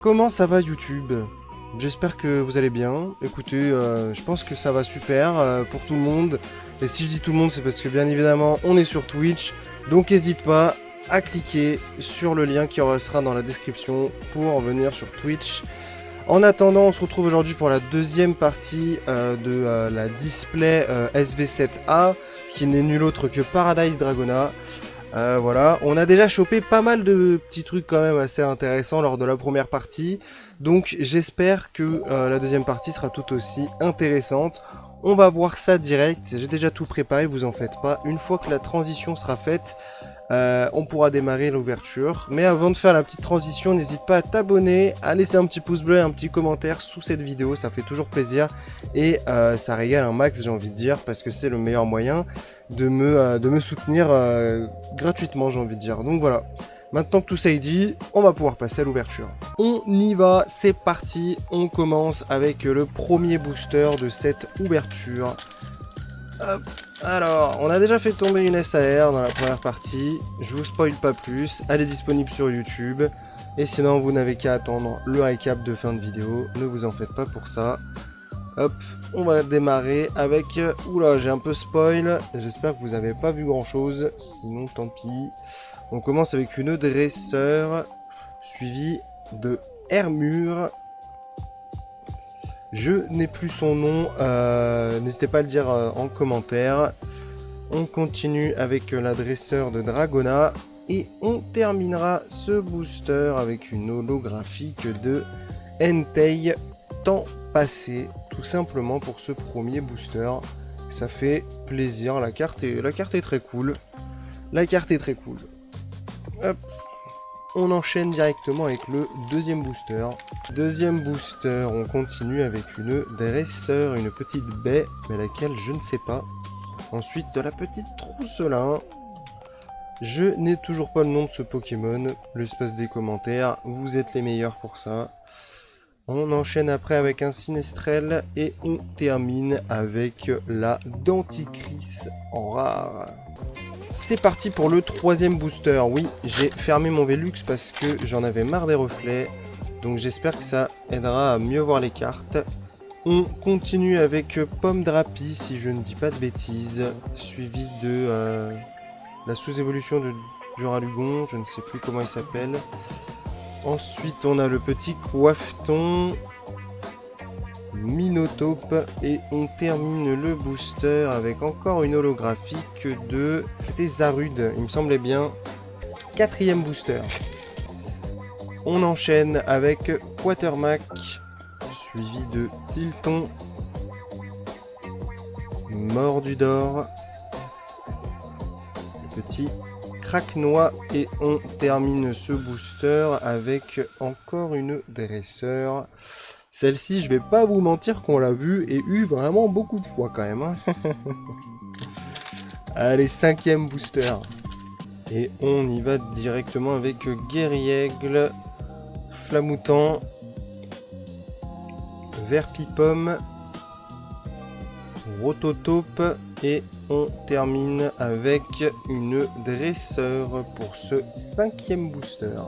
Comment ça va YouTube? J'espère que vous allez bien. Écoutez, je pense que ça va super pour tout le monde. Et si je dis tout le monde, c'est parce que bien évidemment, on est sur Twitch. Donc n'hésite pas à cliquer sur le lien qui sera dans la description pour venir sur Twitch. En attendant, on se retrouve aujourd'hui pour la deuxième partie de la display SV7A, qui n'est nul autre que Paradise Dragona. Voilà, on a déjà chopé pas mal de petits trucs quand même assez intéressants lors de la première partie, donc j'espère que la deuxième partie sera tout aussi intéressante. On va voir ça direct, j'ai déjà tout préparé, vous en faites pas. Une fois que la transition sera faite, on pourra démarrer l'ouverture. Mais avant de faire la petite transition, n'hésite pas à t'abonner, à laisser un petit pouce bleu et un petit commentaire sous cette vidéo, ça fait toujours plaisir. Et ça régale un max, j'ai envie de dire, parce que c'est le meilleur moyen de me soutenir gratuitement, j'ai envie de dire. Donc voilà, maintenant que tout ça est dit, on va pouvoir passer à l'ouverture. On y va, c'est parti, on commence avec le premier booster de cette ouverture. Hop. Alors, on a déjà fait tomber une SAR dans la première partie, je vous spoil pas plus, elle est disponible sur YouTube, et sinon vous n'avez qu'à attendre le récap de fin de vidéo, ne vous en faites pas pour ça. Hop, on va démarrer avec... Oula, j'ai un peu spoil, j'espère que vous n'avez pas vu grand chose, sinon tant pis. On commence avec une dresseur, suivie de Hermure. Je n'ai plus son nom, n'hésitez pas à le dire en commentaire. On continue avec la dresseur de Dragona. Et on terminera ce booster avec une holographique de Entei temps passé. Tout simplement pour ce premier booster. Ça fait plaisir, la carte est très cool. La carte est très cool. Hop. On enchaîne directement avec le deuxième booster. Deuxième booster, on continue avec une dresseur, une petite baie, mais laquelle je ne sais pas. Ensuite, la petite trousselin. Je n'ai toujours pas le nom de ce Pokémon. L'espace des commentaires, vous êtes les meilleurs pour ça. On enchaîne après avec un Sinestrel et on termine avec la Denticris en rare. C'est parti pour le troisième booster. Oui, j'ai fermé mon Velux parce que j'en avais marre des reflets. Donc j'espère que ça aidera à mieux voir les cartes. On continue avec Pomme Drapi, si je ne dis pas de bêtises. Suivi de la sous-évolution de Duralugon, je ne sais plus comment il s'appelle. Ensuite, on a le petit Coiffeton, Minotape, et on termine le booster avec encore une holographique de... C'était Zarude, il me semblait bien. Quatrième booster. On enchaîne avec Quatermack, suivi de Tilton, Mordudor, le petit Craquenois, et on termine ce booster avec encore une dresseur. Celle-ci, je vais pas vous mentir qu'on l'a vue et eu vraiment beaucoup de fois quand même. Hein. Allez, cinquième booster. Et on y va directement avec Guerriègle, Flamoutant, Verpipom, Rototope, et on termine avec une dresseur pour ce cinquième booster.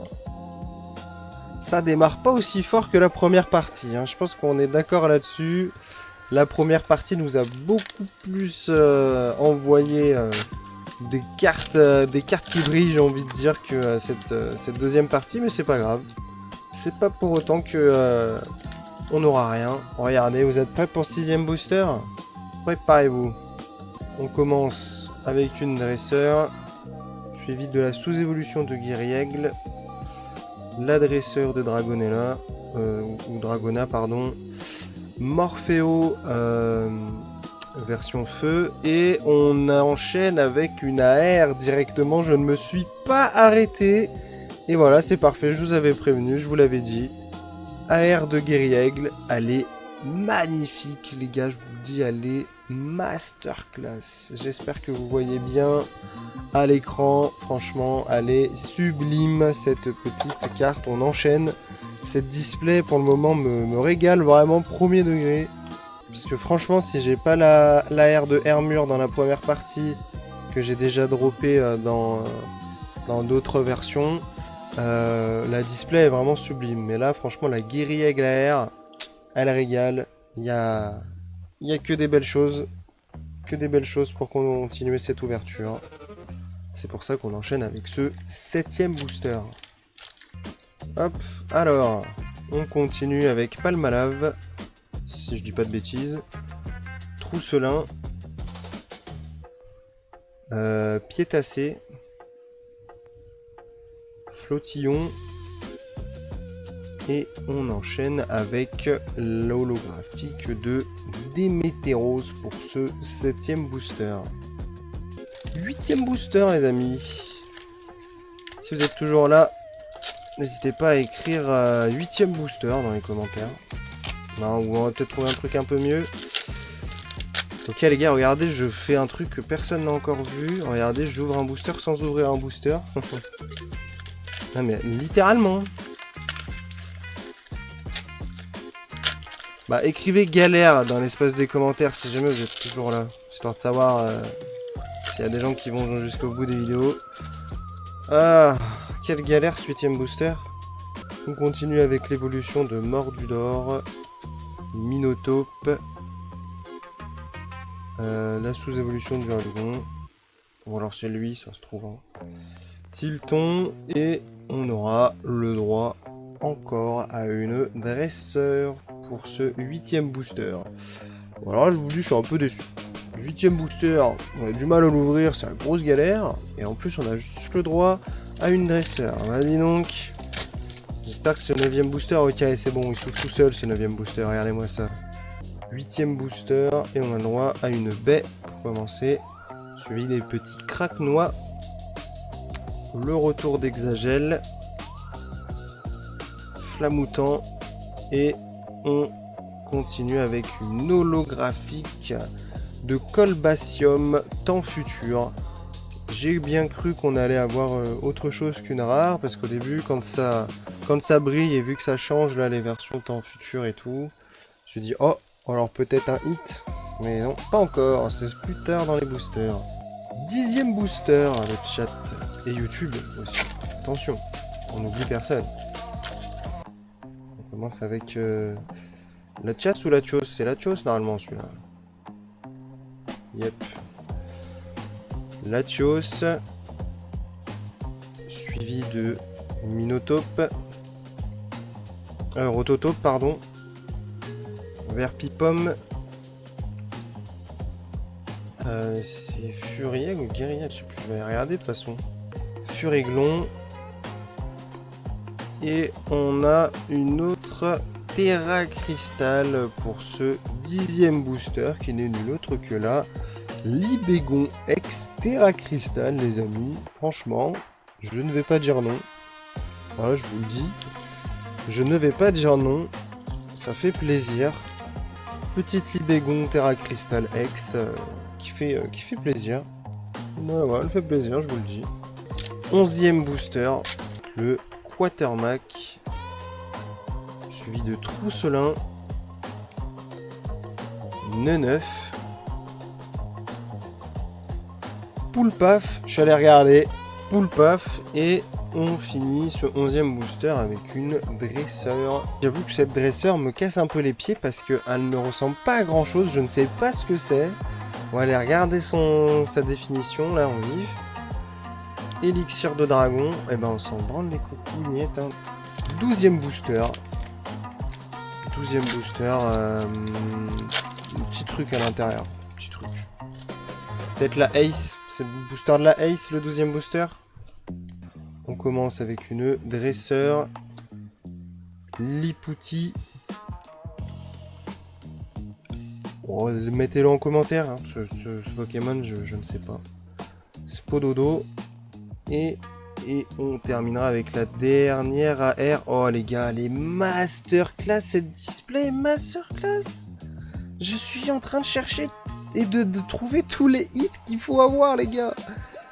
Ça démarre pas aussi fort que la première partie, hein. Je pense qu'on est d'accord là-dessus. La première partie nous a beaucoup plus envoyé des cartes qui brillent, j'ai envie de dire, que cette deuxième partie, mais c'est pas grave. C'est pas pour autant que on n'aura rien. Regardez, vous êtes prêts pour le sixième booster? Préparez-vous. On commence avec une dresseur, suivie de la sous-évolution de Guerriègle, la dresseur de Dragonella, ou Dragona, pardon, Morpheo, version feu, et on enchaîne avec une AR directement. Je ne me suis pas arrêté, et voilà, c'est parfait, je vous avais prévenu, je vous l'avais dit. AR de Guerriègle, elle est magnifique les gars, je vous le dis, elle est masterclass. J'espère que vous voyez bien à l'écran, franchement elle est sublime cette petite carte. On enchaîne, cette display pour le moment me régale vraiment premier degré, parce que franchement si j'ai pas la R de Hermure dans la première partie que j'ai déjà droppé dans d'autres versions, La display est vraiment sublime. Mais là, franchement, la guérilla glaire, elle régale. Il y a que des belles choses. Que des belles choses pour continuer cette ouverture. C'est pour ça qu'on enchaîne avec ce 7ème booster. Hop, alors, on continue avec Palmalave, si je dis pas de bêtises. Trousselin. Piétassé. Flottillon. Et on enchaîne avec l'holographique de Démétéros pour ce 7ème booster. 8ème booster, les amis. Si vous êtes toujours là, n'hésitez pas à écrire 8ème booster dans les commentaires. Non, ou on va peut-être trouver un truc un peu mieux. Ok les gars, regardez, je fais un truc que personne n'a encore vu. Regardez, j'ouvre un booster sans ouvrir un booster. Non mais littéralement. Bah écrivez galère dans l'espace des commentaires si jamais vous êtes toujours là. Histoire de savoir s'il y a des gens qui vont jusqu'au bout des vidéos. Ah, quelle galère ce 8ème booster. On continue avec l'évolution de Mordudor. Minotape. La sous-évolution du dragon. Bon alors c'est lui, ça se trouve. Hein. Tilton. Et on aura le droit encore à une dresseur pour ce 8ème booster. Bon, alors là, je vous dis, je suis un peu déçu. 8ème booster, on a du mal à l'ouvrir, c'est une grosse galère. Et en plus, on a juste le droit à une dresseur. Vas-y donc. J'espère que ce 9ème booster, ok, c'est bon, il s'ouvre tout seul ce 9ème booster, regardez-moi ça. 8ème booster, et on a le droit à une baie pour commencer. Suivi des petits craquenois. Le retour d'Hexagel. Flamoutant. Et on continue avec une holographique de Colbassium temps futur. J'ai bien cru qu'on allait avoir autre chose qu'une rare, parce qu'au début, quand ça brille, et vu que ça change, là, les versions temps futur et tout, je me suis dit, oh, alors peut-être un hit. Mais non, pas encore, c'est plus tard dans les boosters. 10ème booster, le chat et YouTube aussi. Attention, on n'oublie personne. On commence avec la chasse ou la chose. C'est la chose normalement celui-là. Yep. Latios. Suivi de Minotape. Rototope, pardon. Verpipom. C'est Furiel ou Guérilla, je sais plus, je vais regarder de toute façon. Furiglon. Et on a une autre Terra Crystal pour ce 10ème booster qui n'est nul autre que la Libégon X Terra Crystal, les amis. Franchement, je ne vais pas dire non. Voilà, je vous le dis. Je ne vais pas dire non. Ça fait plaisir. Petite Libégon Terra Crystal X qui fait plaisir. Ouais, elle fait plaisir, je vous le dis. 11ème booster, le Quatermack, suivi de Trousselin, Neneuf, Poulpaf, je suis allé regarder, Poulpaf, et on finit ce 11ème booster avec une dresseur. J'avoue que cette dresseur me casse un peu les pieds parce qu'elle ne ressemble pas à grand chose, je ne sais pas ce que c'est. On va aller regarder sa définition, là on vive. Élixir de dragon, et ben on s'en branle les coucougnettes. Hein. 12ème booster. 12ème booster. Petit truc à l'intérieur. Petit truc. Peut-être la Ace. C'est le booster de la Ace, le 12ème booster. On commence avec une dresseur. Lipouti. Bon, mettez-le en commentaire. Hein. Ce Pokémon, je ne sais pas. Spododo. Et on terminera avec la dernière AR. Oh les gars, les masterclass, cette display est masterclass. Je suis en train de chercher et de trouver tous les hits qu'il faut avoir les gars.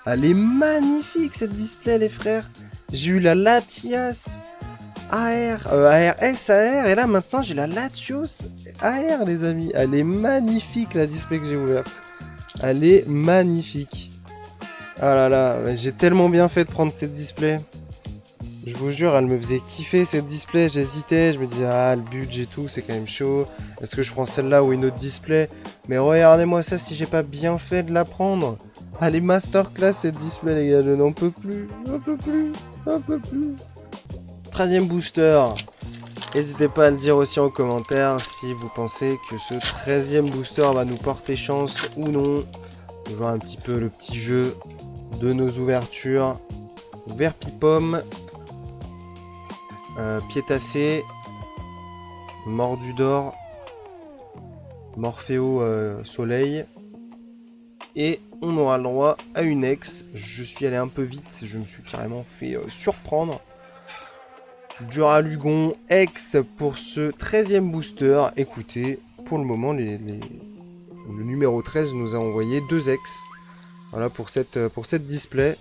Elle est magnifique cette display les frères. J'ai eu la Latias AR, ARS AR et là maintenant j'ai la Latios AR les amis. Elle est magnifique la display que j'ai ouverte. Elle est magnifique. Ah là là, j'ai tellement bien fait de prendre cette display. Je vous jure, elle me faisait kiffer cette display, j'hésitais, je me disais ah le budget et tout, c'est quand même chaud. Est-ce que je prends celle-là ou une autre display? Mais regardez-moi ça si j'ai pas bien fait de la prendre. Allez, masterclass cette display les gars, je n'en peux plus, j'en peux plus, j'en peux plus. 13e booster. N'hésitez pas à le dire aussi en commentaire si vous pensez que ce 13e booster va nous porter chance ou non. On joue un petit peu le petit jeu de nos ouvertures. Vert pipom. Piétassé, Mordu d'or, Morphéo soleil, et on aura le droit à une ex. Je suis allé un peu vite, je me suis carrément fait surprendre. Duralugon ex pour ce 13e booster. Écoutez, pour le moment, le numéro 13 nous a envoyé 2 ex. Voilà pour cette display,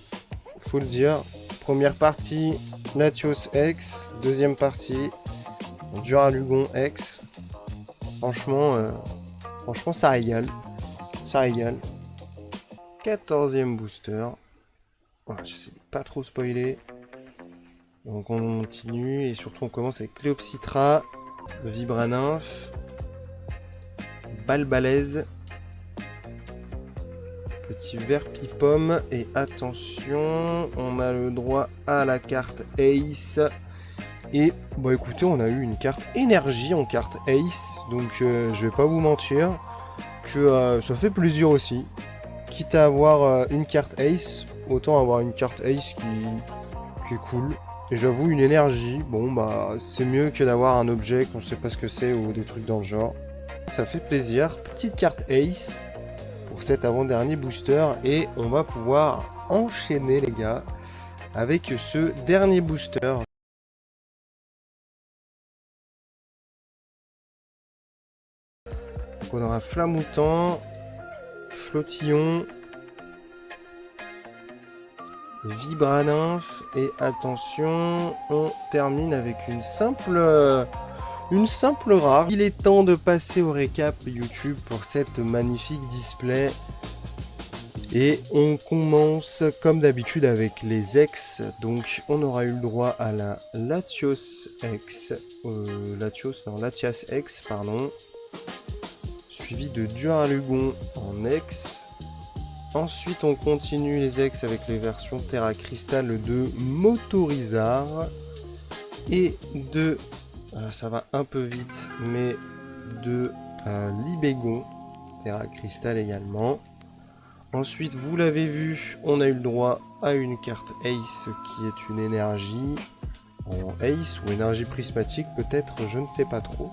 faut le dire. Première partie, Latios X. Deuxième partie, Duralugon X. Franchement, ça régale. Ça régale. 14e booster. Voilà, j'essaie de pas trop spoiler. Donc on continue et surtout on commence avec Cléopsitra, Vibranymph, Balbalaise, petit vert pipom, et attention, on a le droit à la carte Ace. Et bah écoutez, on a eu une carte énergie en carte Ace, donc je vais pas vous mentir que ça fait plaisir aussi. Quitte à avoir une carte Ace, autant avoir une carte Ace qui est cool. Et j'avoue, une énergie, bon bah c'est mieux que d'avoir un objet qu'on sait pas ce que c'est ou des trucs dans le genre. Ça fait plaisir. Petite carte Ace pour cet avant-dernier booster, et on va pouvoir enchaîner les gars avec ce dernier booster. Donc on aura Flamoutant, Flottillon, Vibranymph, et attention, on termine avec une simple rare. Il est temps de passer au récap YouTube pour cette magnifique display. Et on commence comme d'habitude avec les ex. Donc on aura eu le droit à la Latios X, Latias X, pardon. Suivi de Duralugon en ex. Ensuite on continue les ex avec les versions Terra Crystal de Motorizar. Et de, ça va un peu vite, mais de Libégon, Terra Crystal également. Ensuite, vous l'avez vu, on a eu le droit à une carte Ace qui est une énergie en Ace ou énergie prismatique peut-être, je ne sais pas trop.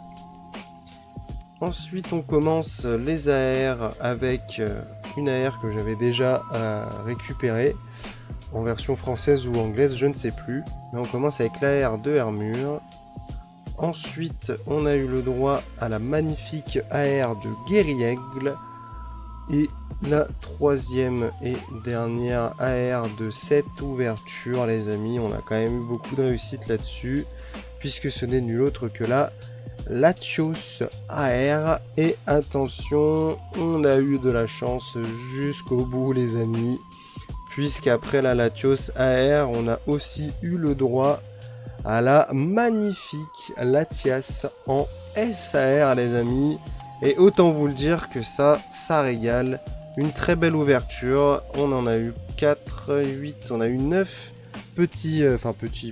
Ensuite, on commence les AR avec une AR que j'avais déjà récupérée en version française ou anglaise, je ne sais plus. Mais on commence avec l'AR de Hermure. Ensuite, on a eu le droit à la magnifique AR de Guériaigle. Et la troisième et dernière AR de cette ouverture, les amis. On a quand même eu beaucoup de réussite là-dessus, puisque ce n'est nul autre que la Latios AR. Et attention, on a eu de la chance jusqu'au bout, les amis, puisqu'après la Latios AR, on a aussi eu le droit à la magnifique Latias en SAR, les amis. Et autant vous le dire que ça régale. Une très belle ouverture. On en a eu 4, 8, on a eu 9 petits,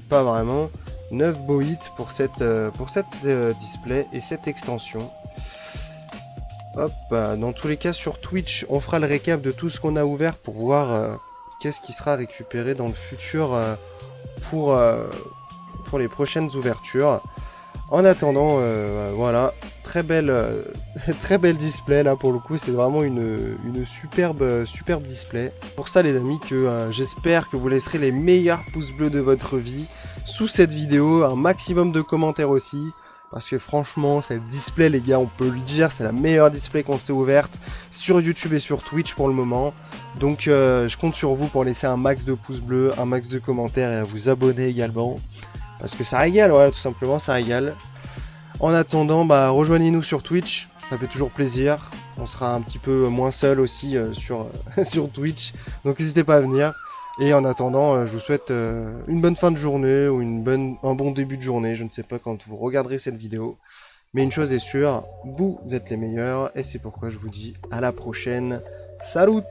pas vraiment, 9 beaux hits pour cette display et cette extension. Hop, dans tous les cas sur Twitch, on fera le récap de tout ce qu'on a ouvert pour voir qu'est-ce qui sera récupéré dans le futur pour les prochaines ouvertures. En attendant, voilà, très belle display là pour le coup, c'est vraiment une superbe display. Pour ça les amis, que j'espère que vous laisserez les meilleurs pouces bleus de votre vie sous cette vidéo, un maximum de commentaires aussi, parce que franchement cette display les gars, on peut le dire, c'est la meilleure display qu'on s'est ouverte sur YouTube et sur Twitch pour le moment. Donc je compte sur vous pour laisser un max de pouces bleus, un max de commentaires et à vous abonner également. Parce que ça régale, voilà, tout simplement, ça régale. En attendant, rejoignez-nous sur Twitch, ça fait toujours plaisir. On sera un petit peu moins seul aussi sur Twitch, donc n'hésitez pas à venir. Et en attendant, je vous souhaite une bonne fin de journée ou un bon début de journée. Je ne sais pas quand vous regarderez cette vidéo. Mais une chose est sûre, vous êtes les meilleurs. Et c'est pourquoi je vous dis à la prochaine. Salut!